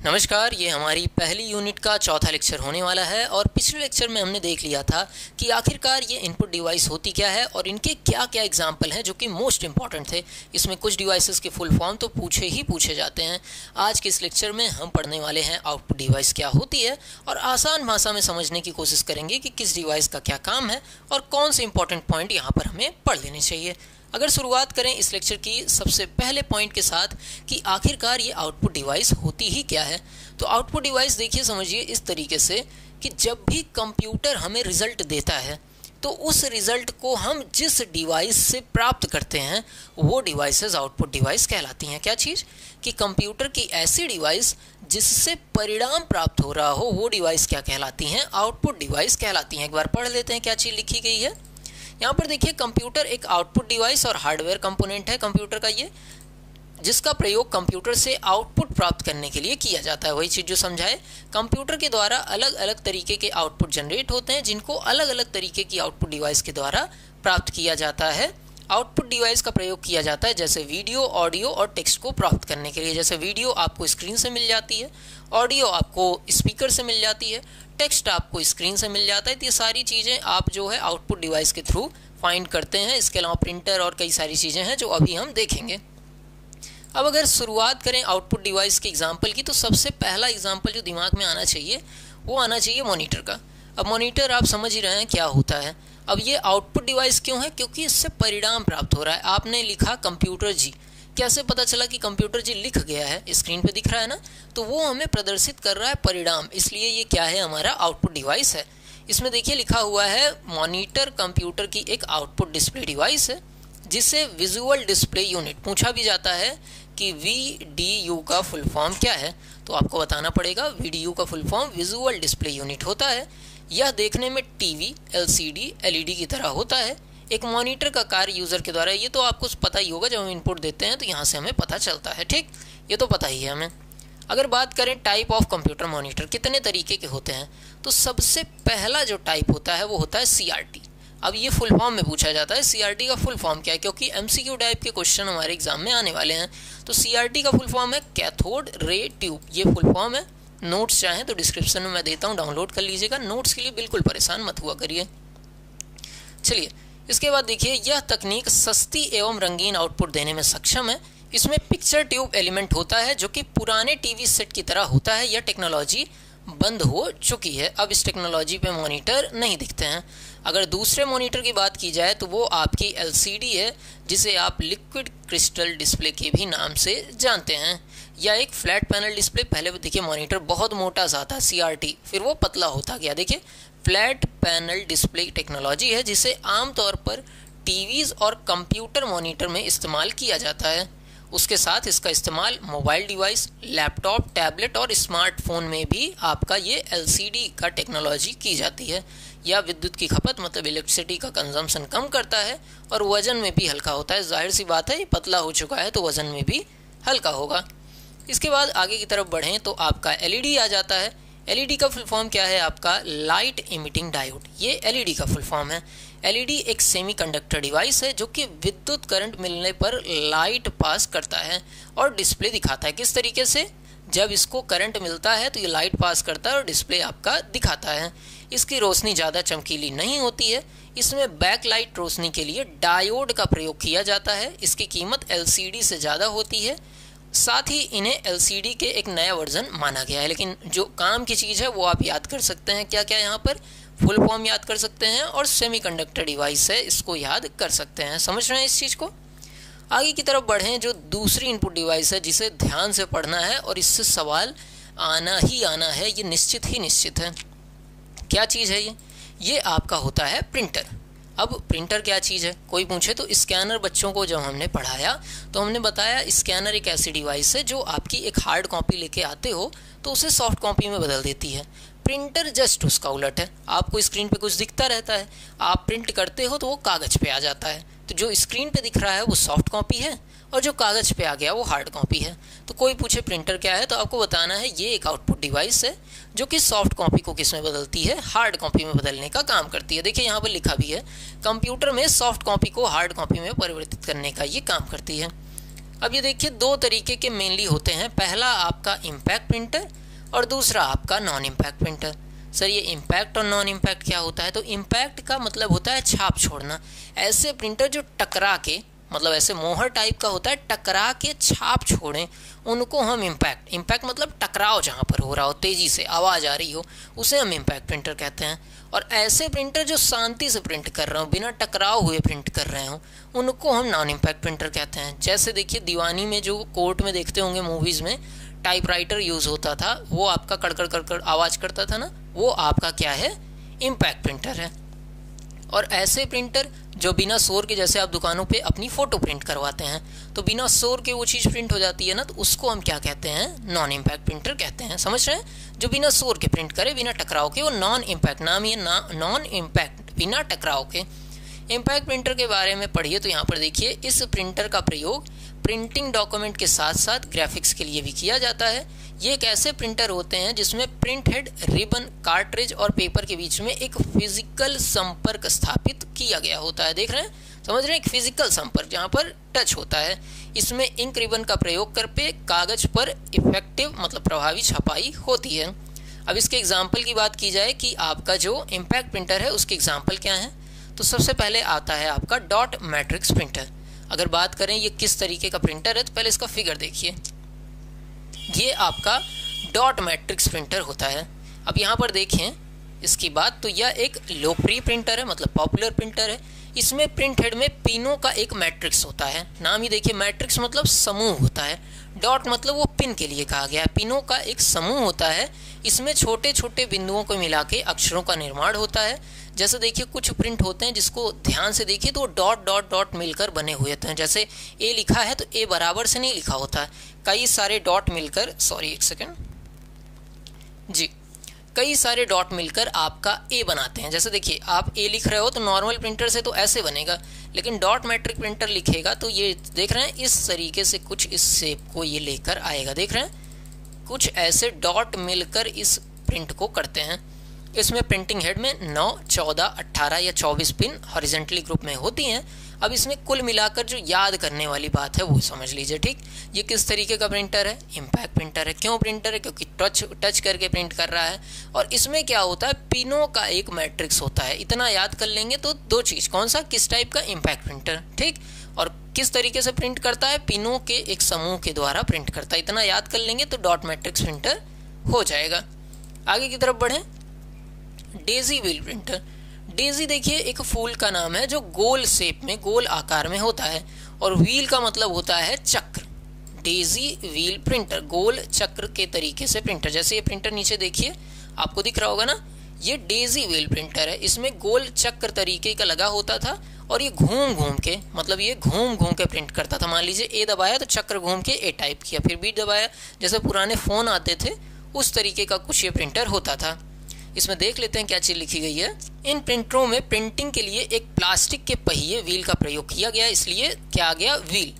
नमस्कार। ये हमारी पहली यूनिट का चौथा लेक्चर होने वाला है और पिछले लेक्चर में हमने देख लिया था कि आखिरकार ये इनपुट डिवाइस होती क्या है और इनके क्या क्या एग्जाम्पल हैं जो कि मोस्ट इंपॉर्टेंट थे। इसमें कुछ डिवाइसेस के फुल फॉर्म तो पूछे जाते हैं। आज के इस लेक्चर में हम पढ़ने वाले हैं आउटपुट डिवाइस क्या होती है और आसान भाषा में समझने की कोशिश करेंगे कि किस डिवाइस का क्या काम है और कौन से इंपॉर्टेंट पॉइंट यहाँ पर हमें पढ़ लेने चाहिए। अगर शुरुआत करें इस लेक्चर की सबसे पहले पॉइंट के साथ कि आखिरकार ये आउटपुट डिवाइस होती ही क्या है, तो आउटपुट डिवाइस देखिए समझिए इस तरीके से कि जब भी कंप्यूटर हमें रिजल्ट देता है तो उस रिजल्ट को हम जिस डिवाइस से प्राप्त करते हैं वो डिवाइसेस आउटपुट डिवाइस कहलाती हैं। क्या चीज़ कि कंप्यूटर की ऐसी डिवाइस जिससे परिणाम प्राप्त हो रहा हो वो डिवाइस क्या कहलाती हैं, आउटपुट डिवाइस कहलाती हैं। एक बार पढ़ लेते हैं क्या चीज़ लिखी गई है। यहाँ पर देखिए कंप्यूटर एक आउटपुट डिवाइस और हार्डवेयर कंपोनेंट है कंप्यूटर का ये, जिसका प्रयोग कंप्यूटर से आउटपुट प्राप्त करने के लिए किया जाता है। वही चीज़ जो समझाए, कंप्यूटर के द्वारा अलग अलग तरीके के आउटपुट जनरेट होते हैं जिनको अलग अलग तरीके की आउटपुट डिवाइस के द्वारा प्राप्त किया जाता है। आउटपुट डिवाइस का प्रयोग किया जाता है जैसे वीडियो, ऑडियो और टेक्स्ट को प्राप्त करने के लिए। जैसे वीडियो आपको स्क्रीन से मिल जाती है, ऑडियो आपको स्पीकर से मिल जाती है, टेक्स्ट आपको स्क्रीन से मिल जाता है। तो ये सारी चीज़ें आप जो है आउटपुट डिवाइस के थ्रू फाइंड करते हैं। इसके अलावा प्रिंटर और कई सारी चीज़ें हैं जो अभी हम देखेंगे। अब अगर शुरुआत करें आउटपुट डिवाइस के एग्जाम्पल की, तो सबसे पहला एग्जाम्पल जो दिमाग में आना चाहिए वो आना चाहिए मॉनिटर का। अब मॉनिटर आप समझ ही रहे हैं क्या होता है। अब ये आउटपुट डिवाइस क्यों है? क्योंकि इससे परिणाम प्राप्त हो रहा है। आपने लिखा कंप्यूटर जी, कैसे पता चला कि कंप्यूटर जी लिख गया है? स्क्रीन पे दिख रहा है ना, तो वो हमें प्रदर्शित कर रहा है परिणाम, इसलिए ये क्या है, हमारा आउटपुट डिवाइस है। इसमें देखिए लिखा हुआ है मॉनिटर कंप्यूटर की एक आउटपुट डिस्प्ले डिवाइस है जिसे विजुअल डिस्प्ले यूनिट पूछा भी जाता है कि VDU का फुल फॉर्म क्या है, तो आपको बताना पड़ेगा। VDU का full form visual display unit होता है। यह देखने में टीवी, LCD, LED की तरह होता है। एक मॉनिटर का कार्य यूज़र के द्वारा, ये तो आपको पता ही होगा, जब हम इनपुट देते हैं तो यहाँ से हमें पता चलता है। ठीक, ये तो पता ही है हमें। अगर बात करें टाइप ऑफ कंप्यूटर मॉनिटर कितने तरीके के होते हैं, तो सबसे पहला जो टाइप होता है वो होता है CRT। अब ये फुल फॉर्म में पूछा जाता है CRT का फुल फॉर्म क्या है, क्योंकि MCQ टाइप के क्वेश्चन हमारे एग्जाम में आने वाले हैं। तो CRT का फुल फॉर्म है कैथोड रे ट्यूब, ये फुल फॉर्म है। नोट्स चाहें तो डिस्क्रिप्शन में मैं देता हूँ, डाउनलोड कर लीजिएगा। नोट्स के लिए बिल्कुल परेशान मत हुआ करिए। चलिए, इसके बाद देखिए यह तकनीक सस्ती एवं रंगीन आउटपुट देने में सक्षम है। इसमें पिक्चर ट्यूब एलिमेंट होता है जो कि पुराने टीवी सेट की तरह होता है। यह टेक्नोलॉजी बंद हो चुकी है, अब इस टेक्नोलॉजी पे मॉनिटर नहीं दिखते हैं। अगर दूसरे मॉनिटर की बात की जाए तो वो आपकी LCD है, जिसे आप लिक्विड क्रिस्टल डिस्प्ले के भी नाम से जानते हैं, या एक फ्लैट पैनल डिस्प्ले। पहले देखिए मॉनिटर बहुत मोटा सा था CRT, फिर वो पतला होता गया। देखिए फ्लैट पैनल डिस्प्ले टेक्नोलॉजी है जिसे आमतौर पर टीवीज़ और कंप्यूटर मॉनिटर में इस्तेमाल किया जाता है। उसके साथ इसका इस्तेमाल मोबाइल डिवाइस, लैपटॉप, टैबलेट और स्मार्टफोन में भी आपका ये LCD का टेक्नोलॉजी की जाती है। या विद्युत की खपत मतलब इलेक्ट्रिसिटी का कंजम्पशन कम करता है और वज़न में भी हल्का होता है। जाहिर सी बात है, ये पतला हो चुका है तो वज़न में भी हल्का होगा। इसके बाद आगे की तरफ बढ़ें तो आपका LED आ जाता है। LED का फुल फॉर्म क्या है आपका? लाइट इमिटिंग डायोड, ये LED का फुल फॉर्म है। LED एक सेमीकंडक्टर डिवाइस है जो कि विद्युत करंट मिलने पर लाइट पास करता है और डिस्प्ले दिखाता है। किस तरीके से? जब इसको करंट मिलता है तो ये लाइट पास करता है और डिस्प्ले आपका दिखाता है। इसकी रोशनी ज़्यादा चमकीली नहीं होती है। इसमें बैकलाइट रोशनी के लिए डायोड का प्रयोग किया जाता है। इसकी कीमत LCD से ज़्यादा होती है। साथ ही इन्हें LCD के एक नया वर्जन माना गया है। लेकिन जो काम की चीज़ है वो आप याद कर सकते हैं। क्या क्या यहाँ पर? फुल फॉर्म याद कर सकते हैं और सेमीकंडक्टर डिवाइस है, इसको याद कर सकते हैं। समझ रहे हैं इस चीज़ को? आगे की तरफ बढ़ें, जो दूसरी इनपुट डिवाइस है जिसे ध्यान से पढ़ना है और इससे सवाल आना ही आना है, ये निश्चित ही निश्चित है। क्या चीज़ है ये आपका होता है प्रिंटर। अब प्रिंटर क्या चीज़ है? कोई पूछे तो स्कैनर। बच्चों को जब हमने पढ़ाया तो हमने बताया स्कैनर एक ऐसी डिवाइस है जो आपकी एक हार्ड कॉपी लेके आते हो तो उसे सॉफ्ट कॉपी में बदल देती है। प्रिंटर जस्ट उसका उलट है। आपको स्क्रीन पे कुछ दिखता रहता है, आप प्रिंट करते हो तो वो कागज़ पे आ जाता है। तो जो स्क्रीन पे दिख रहा है वो सॉफ्ट कॉपी है और जो कागज़ पे आ गया वो हार्ड कॉपी है। तो कोई पूछे प्रिंटर क्या है, तो आपको बताना है ये एक आउटपुट डिवाइस है जो कि सॉफ्ट कॉपी को किस में बदलती है? हार्ड कॉपी में बदलने का काम करती है। देखिए यहाँ पर लिखा भी है, कंप्यूटर में सॉफ्ट कॉपी को हार्ड कॉपी में परिवर्तित करने का ये काम करती है। अब ये देखिए दो तरीके के मेनली होते हैं, पहला आपका इम्पैक्ट प्रिंटर और दूसरा आपका नॉन इम्पैक्ट प्रिंटर। सर ये इम्पैक्ट और नॉन इम्पैक्ट क्या होता है? तो इम्पैक्ट का मतलब होता है छाप छोड़ना। ऐसे प्रिंटर जो टकरा के, मतलब ऐसे मोहर टाइप का होता है, टकरा के छाप छोड़ें, उनको हम इम्पैक्ट मतलब टकराव जहाँ पर हो रहा हो, तेज़ी से आवाज़ आ रही हो, उसे हम इम्पैक्ट प्रिंटर कहते हैं। और ऐसे प्रिंटर जो शांति से प्रिंट कर रहे हो, बिना टकराव हुए प्रिंट कर रहे हो, उनको हम नॉन इम्पैक्ट प्रिंटर कहते हैं। जैसे देखिए दीवानी में जो कोर्ट में देखते होंगे मूवीज़ में टाइपराइटर यूज़ होता था, वो आपका कड़कड़ कड़कड़ आवाज़ करता था ना, वो आपका क्या है? इम्पैक्ट प्रिंटर है। और ऐसे प्रिंटर जो बिना शोर के, जैसे आप दुकानों पे अपनी फ़ोटो प्रिंट करवाते हैं तो बिना शोर के वो चीज़ प्रिंट हो जाती है ना, तो उसको हम क्या कहते हैं? नॉन इम्पैक्ट प्रिंटर कहते हैं। समझ रहे हैं? जो बिना शोर के प्रिंट करे, बिना टकराव के, वो नॉन इम्पैक्ट, नाम ये नॉन इम्पैक्ट, बिना टकराव के। इम्पैक्ट प्रिंटर के बारे में पढ़िए तो यहाँ पर देखिए, इस प्रिंटर का प्रयोग प्रिंटिंग डॉक्यूमेंट के साथ साथ ग्राफिक्स के लिए भी किया जाता है। ये एक ऐसे प्रिंटर होते हैं जिसमें प्रिंट हेड, रिबन, कार्ट्रिज और पेपर के बीच में एक फिजिकल संपर्क स्थापित किया गया होता है। देख रहे हैं? समझ रहे हैं? एक फिजिकल संपर्क जहाँ पर टच होता है। इसमें इंक रिबन का प्रयोग करके कागज पर इफेक्टिव मतलब प्रभावी छपाई होती है। अब इसके एग्जाम्पल की बात की जाए कि आपका जो इम्पैक्ट प्रिंटर है उसके एग्जाम्पल क्या है, तो सबसे पहले आता है आपका डॉट मैट्रिक्स प्रिंटर। अगर बात करें ये किस तरीके का प्रिंटर है, तो पहले इसका फिगर देखिए। ये आपका डॉट मैट्रिक्स प्रिंटर होता है। अब यहाँ पर देखें इसकी बात, तो यह एक लोकप्रिय प्रिंटर है, मतलब पॉपुलर प्रिंटर है। इसमें प्रिंट हेड में पिनों का एक मैट्रिक्स होता है। नाम ही देखिए, मैट्रिक्स मतलब समूह होता है, डॉट मतलब वो पिन के लिए कहा गया है, पिनों का एक समूह होता है। इसमें छोटे छोटे बिंदुओं को मिला के अक्षरों का निर्माण होता है। जैसे देखिए कुछ प्रिंट होते हैं जिसको ध्यान से देखिए तो डॉट डॉट डॉट मिलकर बने हुए होते हैं। जैसे ए लिखा है तो ए बराबर से नहीं लिखा होता है, कई सारे डॉट मिलकर, सॉरी एक सेकेंड जी, कई सारे डॉट मिलकर आपका ए बनाते हैं। जैसे देखिए आप ए लिख रहे हो तो नॉर्मल प्रिंटर से तो ऐसे बनेगा, लेकिन डॉट मैट्रिक प्रिंटर लिखेगा तो ये देख रहे हैं इस तरीके से कुछ इस शेप को ये लेकर आएगा। देख रहे हैं? कुछ ऐसे डॉट मिलकर इस प्रिंट को करते हैं। इसमें प्रिंटिंग हेड में 9, 14, 18 या 24 पिन हॉरिजॉन्टली ग्रुप में होती हैं। अब इसमें कुल मिलाकर जो याद करने वाली बात है वो समझ लीजिए। ठीक, ये किस तरीके का प्रिंटर है? इम्पैक्ट प्रिंटर है। क्यों प्रिंटर है? क्योंकि टच करके प्रिंट कर रहा है। और इसमें क्या होता है? पिनों का एक मैट्रिक्स होता है। इतना याद कर लेंगे तो दो चीज़, कौन सा, किस टाइप का? Impact printer. ठीक, और किस तरीके से प्रिंट करता है? पिनों के एक समूह के द्वारा प्रिंट करता है। इतना याद कर लेंगे तो डॉट मैट्रिक्स प्रिंटर हो जाएगा। आगे की तरफ बढ़ें, डेजी व्हील प्रिंटर। डेजी देखिए एक फूल का नाम है जो गोल शेप में, गोल आकार में होता है, और व्हील का मतलब होता है चक्र। डेजी व्हील प्रिंटर, गोल चक्र के तरीके से प्रिंटर। जैसे ये प्रिंटर नीचे देखिए आपको दिख रहा होगा ना, ये डेजी व्हील प्रिंटर है। इसमें गोल चक्र तरीके का लगा होता था और ये घूम घूम के, मतलब ये घूम घूम के प्रिंट करता था। मान लीजिए ए दबाया तो चक्र घूम के ए टाइप किया, फिर बी दबाया, जैसे पुराने फ़ोन आते थे उस तरीके का कुछ ये प्रिंटर होता था। इसमें देख लेते हैं क्या चीज़ लिखी गई है। इन प्रिंटरों में प्रिंटिंग के लिए एक प्लास्टिक के पहिए व्हील का प्रयोग किया गया, इसलिए क्या आ गया? व्हील।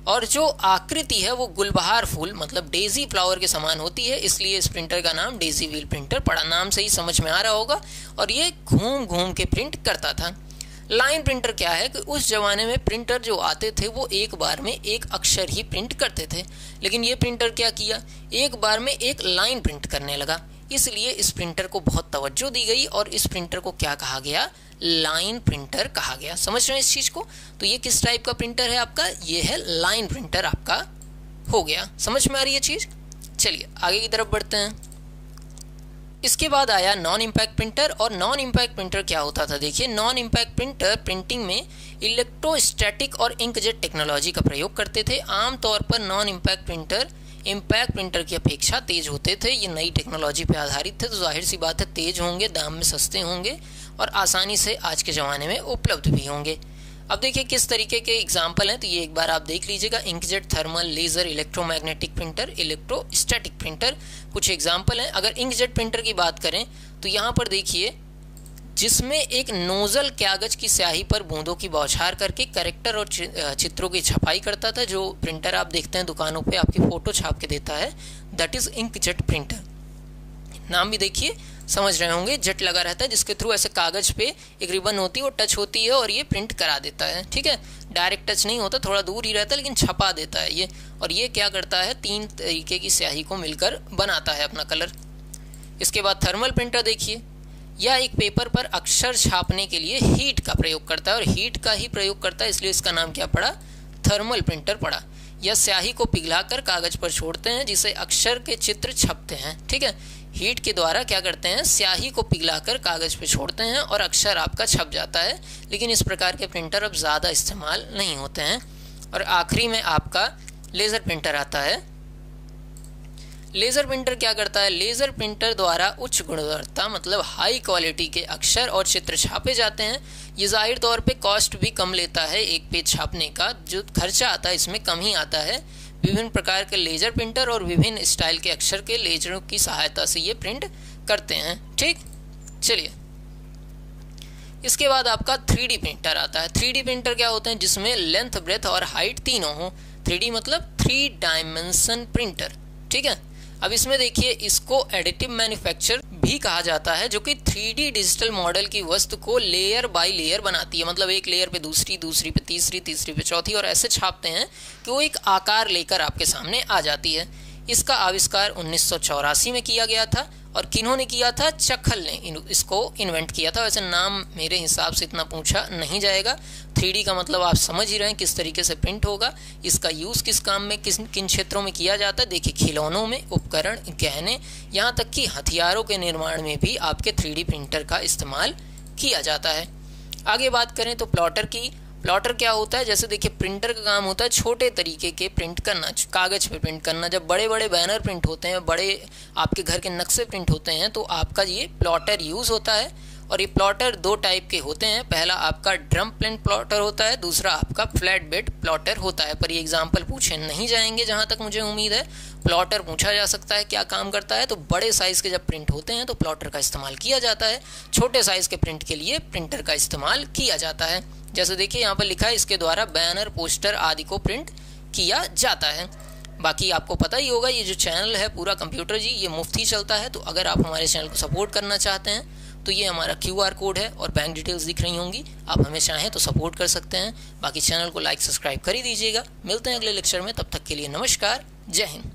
और जो आकृति है वो गुलबहार फूल मतलब डेजी फ्लावर के समान होती है, इसलिए इस प्रिंटर का नाम डेजी व्हील प्रिंटर पड़ा। नाम से ही समझ में आ रहा होगा। और ये घूम घूम के प्रिंट करता था। लाइन प्रिंटर क्या है कि उस जमाने में प्रिंटर जो आते थे वो एक बार में एक अक्षर ही प्रिंट करते थे, लेकिन ये प्रिंटर क्या किया? एक बार में एक लाइन प्रिंट करने लगा, इसलिए इस प्रिंटर को बहुत तवज्जो दी गई और इस प्रिंटर को क्या कहा गया? लाइन प्रिंटर कहा गया। समझ रहे हैं इस चीज़ को? तो ये किस टाइप का प्रिंटर है आपका? ये है लाइन प्रिंटर आपका हो गया। समझ में आ रही है चीज़? चलिए आगे की तरफ बढ़ते हैं। इसके बाद आया नॉन इम्पैक्ट प्रिंटर। और नॉन इम्पैक्ट प्रिंटर क्या होता था? देखिए नॉन इम्पैक्ट प्रिंटर प्रिंटिंग में इलेक्ट्रोस्टैटिक और इंकजेट टेक्नोलॉजी का प्रयोग करते थे। आमतौर पर non impact printer impact printer की अपेक्षा तेज होते थे। ये नई टेक्नोलॉजी पर आधारित थे तो जाहिर सी बात है तेज होंगे, दाम में सस्ते होंगे और आसानी से आज के ज़माने में उपलब्ध भी होंगे। अब देखिए किस तरीके के एग्जाम्पल हैं, तो ये एक बार आप देख लीजिएगा। Inkjet, thermal, laser, electromagnetic printer, electrostatic printer, कुछ एग्जाम्पल हैं। अगर इंकजेट प्रिंटर की बात करें तो यहाँ पर देखिए, जिसमें एक नोजल कागज की स्याही पर बूंदों की बौछार करके कैरेक्टर और चित्रों की छपाई करता था। जो प्रिंटर आप देखते हैं दुकानों पे आपकी फ़ोटो छाप के देता है, दैट इज़ इंकजेट प्रिंटर। नाम भी देखिए समझ रहे होंगे, जेट लगा रहता है जिसके थ्रू ऐसे कागज पे एक रिबन होती है, वो टच होती है और ये प्रिंट करा देता है। ठीक है, डायरेक्ट टच नहीं होता, थोड़ा दूर ही रहता है, लेकिन छपा देता है ये। और ये क्या करता है, 3 तरीके की स्याही को मिलकर बनाता है अपना कलर। इसके बाद थर्मल प्रिंटर देखिए, यह एक पेपर पर अक्षर छापने के लिए हीट का प्रयोग करता है, और हीट का ही प्रयोग करता है, इसलिए इसका नाम क्या पड़ा, थर्मल प्रिंटर पड़ा। यह स्याही को पिघलाकर कागज पर छोड़ते हैं, जिससे अक्षर के चित्र छपते हैं। ठीक है, हीट के द्वारा क्या करते हैं, स्याही को पिघलाकर कागज पर छोड़ते हैं और अक्षर आपका छप जाता है। लेकिन इस प्रकार के प्रिंटर अब ज़्यादा इस्तेमाल नहीं होते हैं। और आखिरी में आपका लेज़र प्रिंटर आता है। लेज़र प्रिंटर क्या करता है, लेज़र प्रिंटर द्वारा उच्च गुणवत्ता मतलब हाई क्वालिटी के अक्षर और चित्र छापे जाते हैं। ये जाहिर तौर पे कॉस्ट भी कम लेता है, एक पेज छापने का जो खर्चा आता है इसमें कम ही आता है। विभिन्न प्रकार के लेज़र प्रिंटर और विभिन्न स्टाइल के अक्षर के लेजरों की सहायता से ये प्रिंट करते हैं। ठीक, चलिए इसके बाद आपका 3D प्रिंटर आता है। 3D प्रिंटर क्या होते हैं, जिसमें लेंथ, ब्रेथ और हाइट तीनों हो। 3D मतलब 3 डायमेंशन प्रिंटर। ठीक है, अब इसमें देखिए, इसको एडिटिव मैन्युफैक्चर भी कहा जाता है, जो कि 3D डिजिटल मॉडल की वस्तु को लेयर बाय लेयर बनाती है। मतलब एक लेयर पे दूसरी, दूसरी पे तीसरी, तीसरी पे चौथी, और ऐसे छापते हैं कि वो एक आकार लेकर आपके सामने आ जाती है। इसका आविष्कार 1984 में किया गया था, और किन्होंने किया था, चखल ने इसको इन्वेंट किया था। वैसे नाम मेरे हिसाब से इतना पूछा नहीं जाएगा। 3D का मतलब आप समझ ही रहे हैं किस तरीके से प्रिंट होगा। इसका यूज़ किस काम में, किन क्षेत्रों में किया जाता है। देखिए, खिलौनों में, उपकरण, गहने, यहाँ तक कि हथियारों के निर्माण में भी आपके 3D प्रिंटर का इस्तेमाल किया जाता है। आगे बात करें तो प्लॉटर की। प्लॉटर क्या होता है, जैसे देखिए, प्रिंटर का काम होता है छोटे तरीके के प्रिंट करना, कागज़ पे प्रिंट करना। जब बड़े बड़े बैनर प्रिंट होते हैं, बड़े आपके घर के नक्शे प्रिंट होते हैं, तो आपका ये प्लॉटर यूज़ होता है। और ये प्लॉटर 2 टाइप के होते हैं। पहला आपका ड्रम प्रिंट प्लॉटर होता है, दूसरा आपका फ्लैट बेड प्लॉटर होता है। पर ये एग्जाम्पल पूछे नहीं जाएंगे जहाँ तक मुझे उम्मीद है। प्लॉटर पूछा जा सकता है क्या काम करता है, तो बड़े साइज़ के जब प्रिंट होते हैं तो प्लॉटर का इस्तेमाल किया जाता है। छोटे साइज़ के प्रिंट के लिए प्रिंटर का इस्तेमाल किया जाता है। जैसे देखिए, यहाँ पर लिखा है, इसके द्वारा बैनर, पोस्टर आदि को प्रिंट किया जाता है। बाकी आपको पता ही होगा, ये जो चैनल है पूरा कंप्यूटर जी, ये मुफ्त ही चलता है। तो अगर आप हमारे चैनल को सपोर्ट करना चाहते हैं तो ये हमारा QR कोड है और बैंक डिटेल्स दिख रही होंगी, आप हमें चाहें तो सपोर्ट कर सकते हैं। बाकी चैनल को लाइक, सब्सक्राइब कर ही दीजिएगा। मिलते हैं अगले लेक्चर में, तब तक के लिए नमस्कार, जय हिंद।